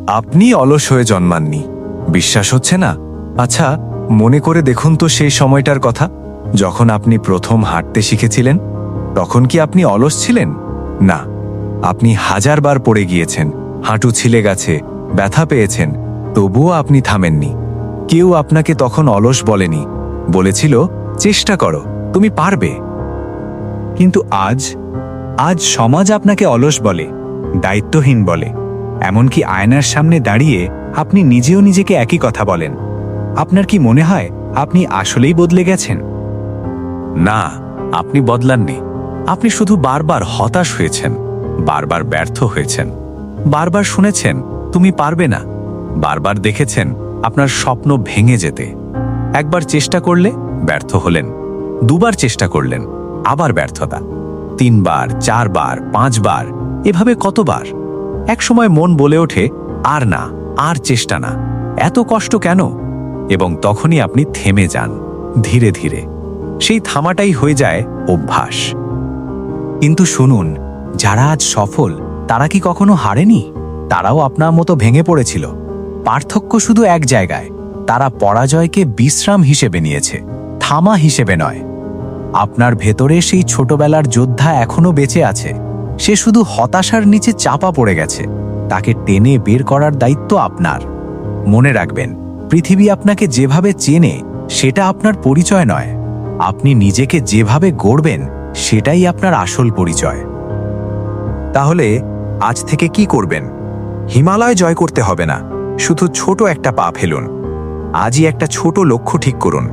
আপনি অলস হয়ে জন্মাননি। বিশ্বাস হচ্ছে না? আচ্ছা, মনে করে দেখুন তো সেই সময়টার কথা, যখন আপনি প্রথম হাঁটতে শিখেছিলেন। তখন কি আপনি অলস ছিলেন? না, আপনি হাজারবার পড়ে গিয়েছেন, হাঁটু ছিলে গেছে, ব্যথা পেয়েছেন, তবুও আপনি থামেননি। কেউ আপনাকে তখন অলস বলেনি, বলেছিল চেষ্টা করো, তুমি পারবে। কিন্তু আজ আজ সমাজ আপনাকে অলস বলে, দায়িত্বহীন বলে। এমনকি আয়নার সামনে দাঁড়িয়ে আপনি নিজেও নিজেকে একই কথা বলেন। আপনার কি মনে হয় আপনি আসলেই বদলে গেছেন? না, আপনি বদলাননি। আপনি শুধু বারবার হতাশ হয়েছেন, বারবার ব্যর্থ হয়েছেন, বারবার শুনেছেন তুমি পারবে না, বারবার দেখেছেন আপনার স্বপ্ন ভেঙে যেতে। একবার চেষ্টা করলে ব্যর্থ হলেন, দুবার চেষ্টা করলেন, আবার ব্যর্থতা, 3 বার, 4 বার, 5 বার, এভাবে কতবার? একসময় মন বলে ওঠে, আর না, আর চেষ্টা না, এত কষ্ট কেন? এবং তখনই আপনি থেমে যান, ধীরে ধীরে। সেই থামাটাই হয়ে যায় অভ্যাস। কিন্তু শুনুন, যারা আজ সফল তারা কি কখনো হারেনি? তারাও আপনার মতো ভেঙে পড়েছিল। পার্থক্য শুধু এক জায়গায়, তারা পরাজয়কে বিশ্রাম হিসেবে নিয়েছে, থামা হিসেবে নয়। আপনার ভেতরে সেই ছোটবেলার যোদ্ধা এখনো বেঁচে আছে। সে শুধু হতাশার নিচে চাপা পড়ে গেছে। তাকে টেনে বের করার দায়িত্ব আপনার। মনে রাখবেন, পৃথিবী আপনাকে যেভাবে চেনে সেটা আপনার পরিচয় নয়। আপনি নিজেকে যেভাবে গড়বেন সেটাই আপনার আসল পরিচয়। তাহলে আজ থেকে কি করবেন? হিমালয় জয় করতে হবে না, শুধু ছোট একটা পা ফেলুন। আজই একটা ছোট লক্ষ্য ঠিক করুন।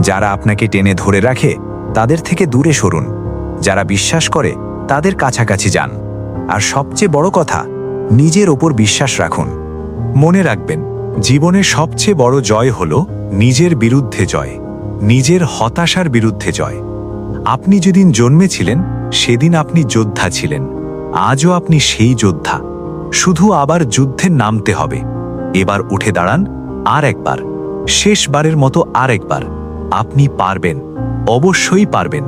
যারা আপনাকে টেনে ধরে রাখে তাদের থেকে দূরে সরুন, যারা বিশ্বাস করে তাদের কাছাকাছি যান। আর সবচেয়ে বড় কথা, নিজের ওপর বিশ্বাস রাখুন। মনে রাখবেন, জীবনের সবচেয়ে বড় জয় হল নিজের বিরুদ্ধে জয়, নিজের হতাশার বিরুদ্ধে জয়। আপনি যেদিন জন্মেছিলেন সেদিন আপনি যোদ্ধা ছিলেন, আজও আপনি সেই যোদ্ধা। শুধু আবার যুদ্ধে নামতে হবে। এবার উঠে দাঁড়ান, আর একবার, শেষবারের মতো আর একবার। আপনি পারবেন, অবশ্যই পারবেন।